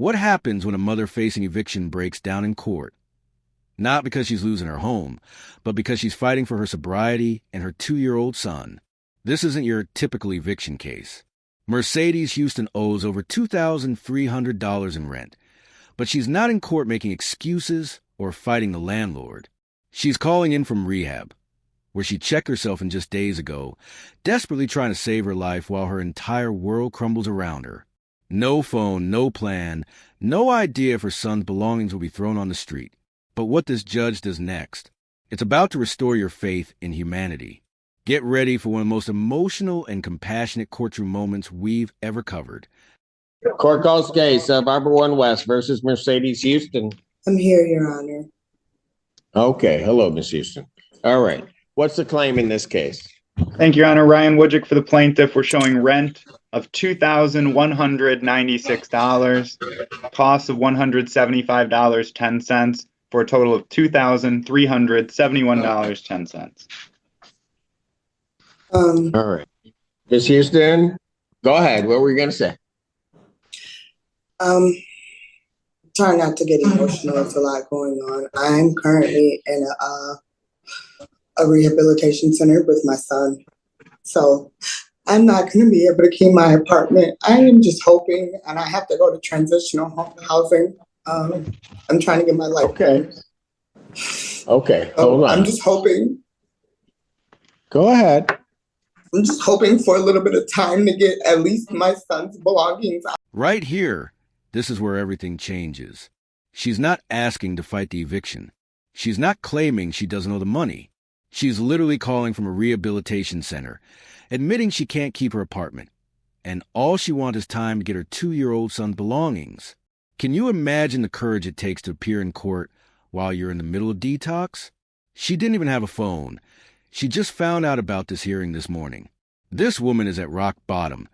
What happens when a mother facing eviction breaks down in court? Not because she's losing her home, but because she's fighting for her sobriety and her 2-year-old son. This isn't your typical eviction case. Mercedes Houston owes over $2,300 in rent, but she's not in court making excuses or fighting the landlord. She's calling in from rehab, where she checked herself in just days ago, desperately trying to save her life while her entire world crumbles around her. No phone, no plan, no idea if her son's belongings will be thrown on the street. But what this judge does next, it's about to restore your faith in humanity. Get ready for one of the most emotional and compassionate courtroom moments we've ever covered. Court calls case of Arbor One West versus Mercedes Houston. I'm here, Your Honor. Okay. Hello, Miss Houston. All right. What's the claim in this case? Thank you, Your Honor. Ryan Wojcik for the plaintiff. We're showing rent of $2,196, cost of $175.10 for a total of $2,371.10. All right. Miss Houston, go ahead. What were you going to say? Try not to get emotional. There's a lot going on. I'm currently in a rehabilitation center with my son. So I'm not going to be able to keep my apartment. I am just hoping, and I have to go to transitional housing. I'm trying to get my life. Okay. Okay. Hold on. I'm just hoping. Go ahead. I'm just hoping for a little bit of time to get at least my son's belongings out. Right here, this is where everything changes. She's not asking to fight the eviction. She's not claiming she doesn't owe the money. She's literally calling from a rehabilitation center, admitting she can't keep her apartment. And all she wants is time to get her 2-year-old son's belongings. Can you imagine the courage it takes to appear in court while you're in the middle of detox? She didn't even have a phone. She just found out about this hearing this morning. This woman is at rock bottom,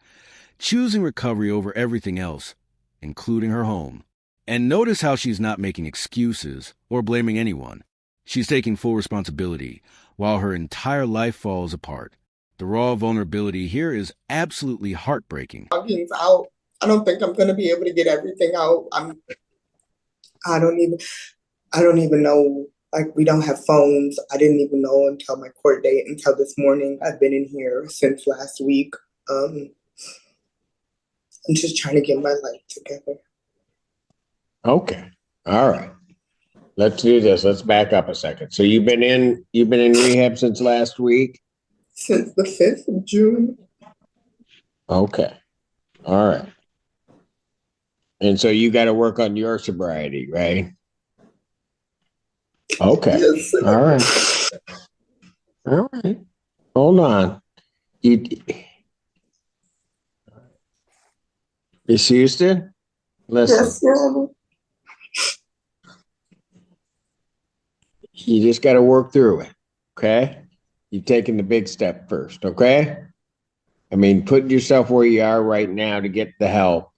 choosing recovery over everything else, including her home. And notice how she's not making excuses or blaming anyone. She's taking full responsibility while her entire life falls apart. The raw vulnerability here is absolutely heartbreaking. Belongings out. I don't think I'm going to be able to get everything out. I don't even know. Like, we don't have phones. I didn't even know until my court date, until this morning. I've been in here since last week. I'm just trying to get my life together. Okay. All right. Let's do this. Let's back up a second. So you've been in rehab since last week? Since the 5th of June. Okay. All right. And so you got to work on your sobriety, right? Okay. Yes. All right. All right. Hold on. Miss Houston, listen. Yes, Your You just got to work through it. Okay. You're taking the big step first. Okay. I mean, putting yourself where you are right now to get the help.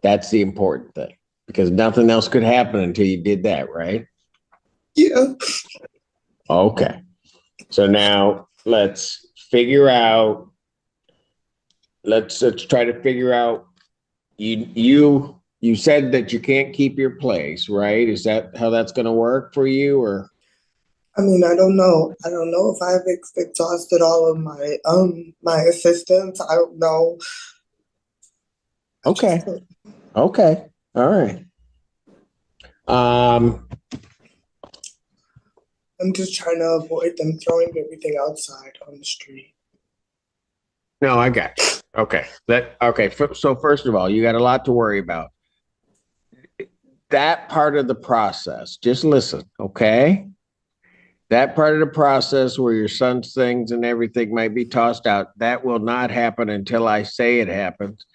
That's the important thing, because nothing else could happen until you did that, right? Yeah. Okay. So now let's figure out. Let's try to figure out. You said that you can't keep your place, right? Is that how that's going to work for you, or? I mean, I don't know. I don't know if I've exhausted all of my assistance. I don't know. Okay. Okay. All right. I'm just trying to avoid them throwing everything outside on the street. No, I got you. Okay. So first of all, you got a lot to worry about. That part of the process, just listen, okay? That part of the process where your son's things and everything might be tossed out, that will not happen until I say it happens.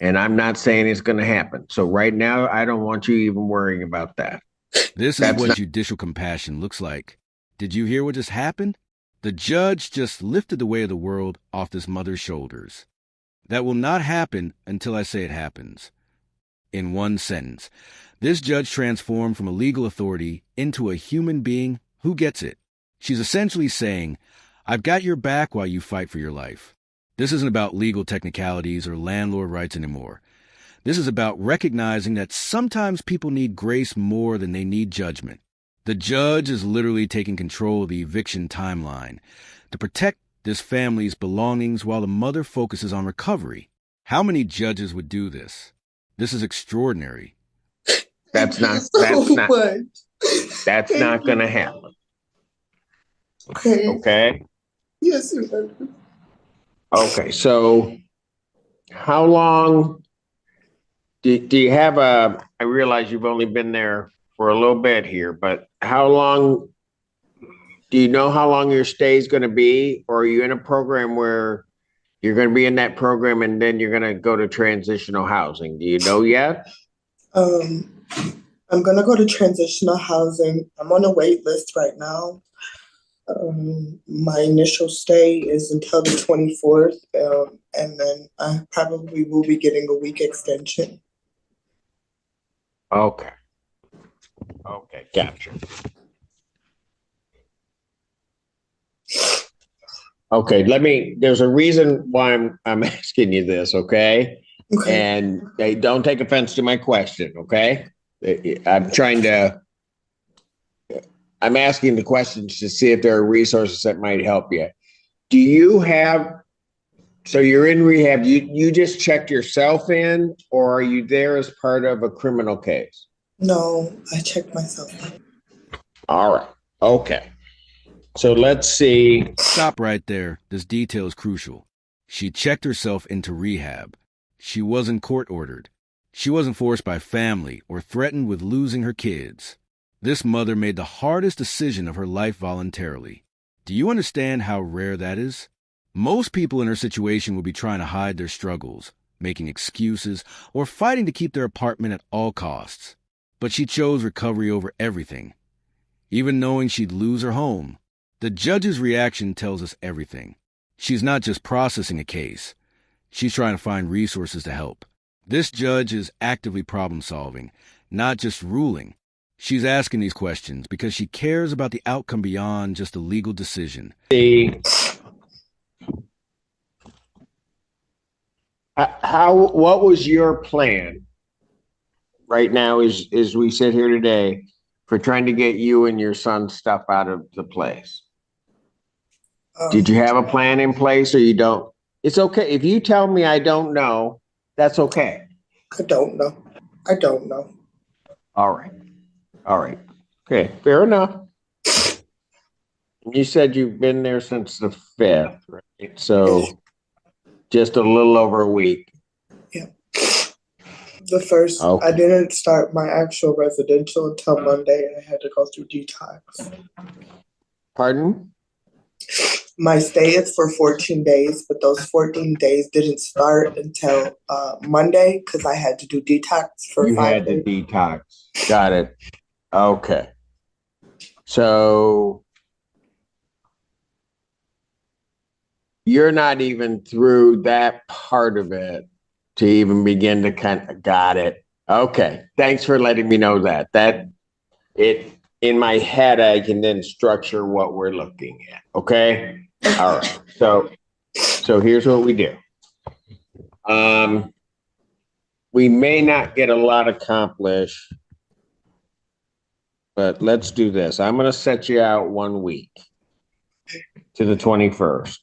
And I'm not saying it's going to happen. So right now, I don't want you even worrying about that. This is what judicial compassion looks like. Did you hear what just happened? The judge just lifted the weight of the world off this mother's shoulders. That will not happen until I say it happens. In one sentence, this judge transformed from a legal authority into a human being who gets it. She's essentially saying, I've got your back while you fight for your life. This isn't about legal technicalities or landlord rights anymore. This is about recognizing that sometimes people need grace more than they need judgment. The judge is literally taking control of the eviction timeline to protect this family's belongings while the mother focuses on recovery. How many judges would do this? This is extraordinary. That's not going to happen. Okay. Yes, sir. Okay. So how long do you have I realize you've only been there for a little bit here, but how long, do you know how long your stay is going to be? Or are you in a program where you're going to be in that program and then you're going to go to transitional housing? Do you know yet? I'm gonna go to transitional housing. I'm on a wait list right now. My initial stay is until the 24th, and then I probably will be getting a week extension. Okay. Okay, gotcha. Okay, there's a reason why I'm asking you this, okay? Okay. And don't take offense to my question, okay? I'm asking the questions to see if there are resources that might help you. Do you have, so you're in rehab, you just checked yourself in, or are you there as part of a criminal case? No, I checked myself. All right, okay. So let's see. Stop right there. This detail is crucial. She checked herself into rehab. She wasn't court-ordered. She wasn't forced by family or threatened with losing her kids. This mother made the hardest decision of her life voluntarily. Do you understand how rare that is? Most people in her situation would be trying to hide their struggles, making excuses, or fighting to keep their apartment at all costs. But she chose recovery over everything, even knowing she'd lose her home. The judge's reaction tells us everything. She's not just processing a case. She's trying to find resources to help. This judge is actively problem-solving, not just ruling. She's asking these questions because she cares about the outcome beyond just a legal decision. What was your plan right now as we sit here today for trying to get you and your son's stuff out of the place? Did you have a plan in place or you don't? It's okay. If you tell me I don't know, that's okay. I don't know. All right. Okay, fair enough. You said you've been there since the 5th, right? So just a little over a week. Yeah. The first, okay. I didn't start my actual residential until Monday, and I had to go through detox. Pardon? My stay is for 14 days, but those 14 days didn't start until Monday because I had to do detox for 5 days. You had to detox. Got it. Okay. So you're not even through that part of it to even begin to got it. Okay. Thanks for letting me know that. In my head, I can then structure what we're looking at. Okay. All right. So here's what we do. We may not get a lot accomplished, but let's do this. I'm going to set you out 1 week to the 21st.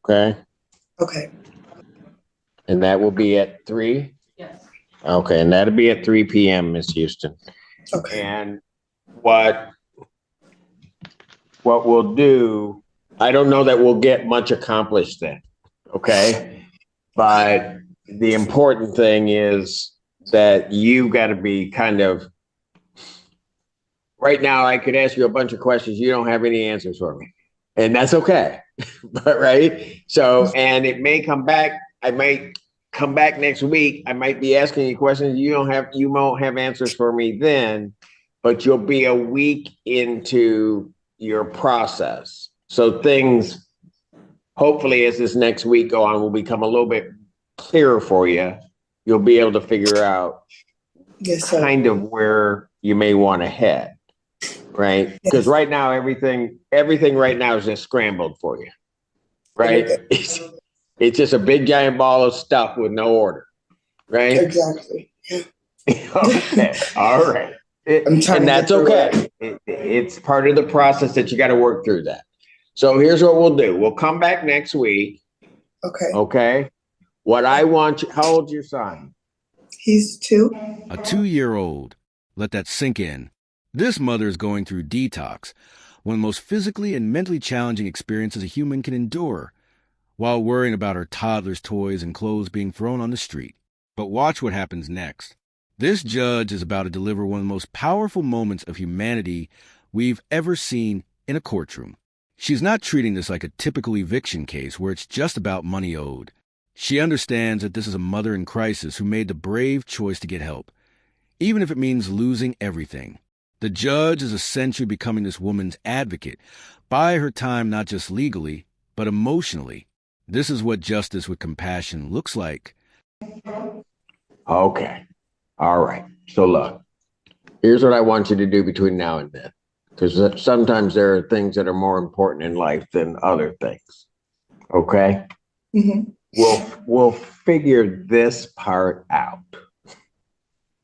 Okay. Okay. And that will be at 3? Yes. Okay. And that'll be at 3 p.m., Miss Houston. Okay. And what we'll do, I don't know that we'll get much accomplished then. Okay. But the important thing is that you got to be kind of, right now, I could ask you a bunch of questions. You don't have any answers for me. And that's okay. But right. So, and it may come back. I might come back next week. I might be asking you questions. You won't have answers for me then, but you'll be a week into your process. So things, hopefully, as this next week go on, will become a little bit clearer for you. You'll be able to figure out kind of where you may want to head. Right. Because right now, everything right now is just scrambled for you. Right. It's just a big giant ball of stuff with no order. right? Exactly. Yeah. Okay, all right. I'm trying And to that's get through okay. It's part of the process that you got to work through that. So here's what we'll do. We'll come back next week. Okay. Okay. What I want you, how old's your son? He's 2. A 2-year-old. Let that sink in. This mother is going through detox, one of the most physically and mentally challenging experiences a human can endure, while worrying about her toddler's toys and clothes being thrown on the street. But watch what happens next. This judge is about to deliver one of the most powerful moments of humanity we've ever seen in a courtroom. She's not treating this like a typical eviction case where it's just about money owed. She understands that this is a mother in crisis who made the brave choice to get help, even if it means losing everything. The judge is essentially becoming this woman's advocate, by her time not just legally, but emotionally. This is what justice with compassion looks like. Okay. All right. So look, here's what I want you to do between now and then. Because sometimes there are things that are more important in life than other things. Okay. Mm-hmm. We'll figure this part out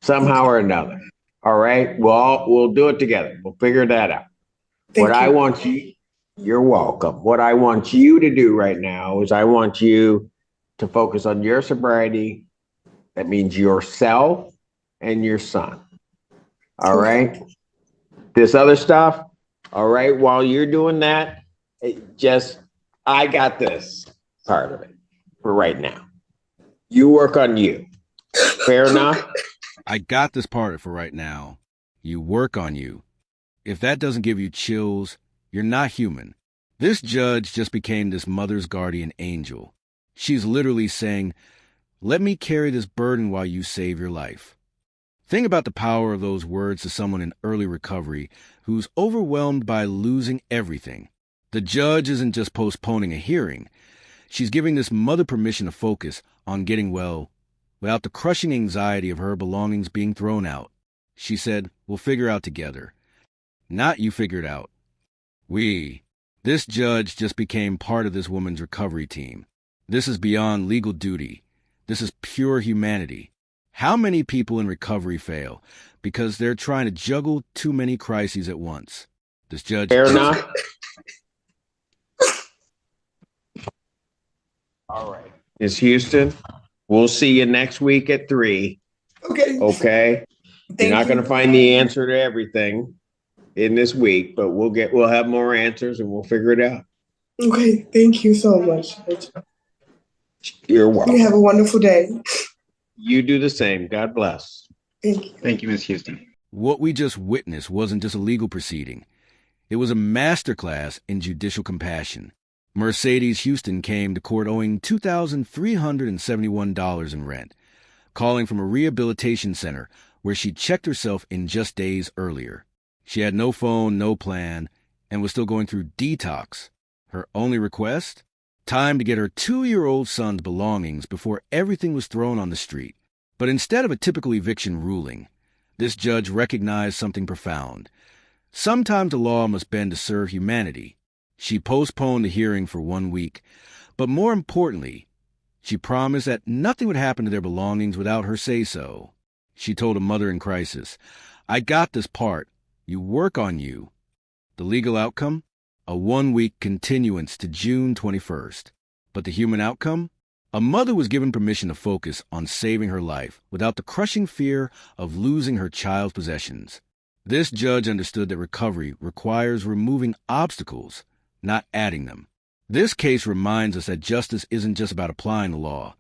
somehow or another. All right. We'll do it together. We'll figure that out. I want you, you're welcome. What I want you to do right now is I want you to focus on your sobriety. That means yourself and your son. All right. This other stuff. All right. While you're doing that, I got this part of it for right now. You work on you. Fair enough? I got this part for right now. You work on you. If that doesn't give you chills, you're not human. This judge just became this mother's guardian angel. She's literally saying, let me carry this burden while you save your life. Think about the power of those words to someone in early recovery who's overwhelmed by losing everything. The judge isn't just postponing a hearing. She's giving this mother permission to focus on getting well without the crushing anxiety of her belongings being thrown out. She said, we'll figure out together. Not you figure it out. We. This judge just became part of this woman's recovery team. This is beyond legal duty. This is pure humanity. How many people in recovery fail because they're trying to juggle too many crises at once? This judge... Fair enough? All right. Ms. Houston, we'll see you next week at 3. Okay. Okay? You're not going to find the answer to everything in this week, but we'll have more answers and we'll figure it out. Okay. Thank you so much. You're welcome. You have a wonderful day. You do the same. God bless. Thank you. Thank you, Ms. Houston. What we just witnessed wasn't just a legal proceeding. It was a masterclass in judicial compassion. Mercedes Houston came to court owing $2,371 in rent, calling from a rehabilitation center where she checked herself in just days earlier. She had no phone, no plan, and was still going through detox. Her only request? Time to get her 2-year-old son's belongings before everything was thrown on the street. But instead of a typical eviction ruling, this judge recognized something profound. Sometimes the law must bend to serve humanity. She postponed the hearing for 1 week, but more importantly, she promised that nothing would happen to their belongings without her say-so. She told a mother in crisis, I got this part. You work on you. The legal outcome? A 1-week continuance to June 21st. But the human outcome? A mother was given permission to focus on saving her life without the crushing fear of losing her child's possessions. This judge understood that recovery requires removing obstacles, not adding them. This case reminds us that justice isn't just about applying the law.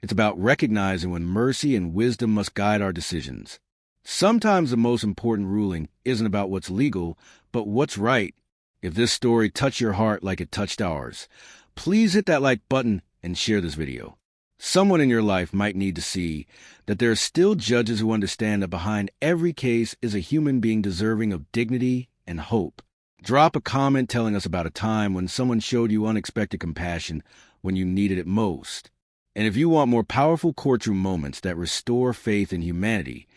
It's about recognizing when mercy and wisdom must guide our decisions. Sometimes the most important ruling isn't about what's legal, but what's right. If this story touched your heart like it touched ours, please hit that like button and share this video. Someone in your life might need to see that there are still judges who understand that behind every case is a human being deserving of dignity and hope. Drop a comment telling us about a time when someone showed you unexpected compassion when you needed it most. And if you want more powerful courtroom moments that restore faith in humanity,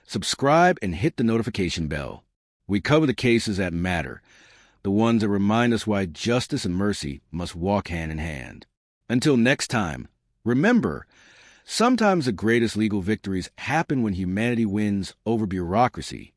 subscribe and hit the notification bell. We cover the cases that matter, the ones that remind us why justice and mercy must walk hand in hand. Until next time, remember, Sometimes the greatest legal victories happen when humanity wins over bureaucracy.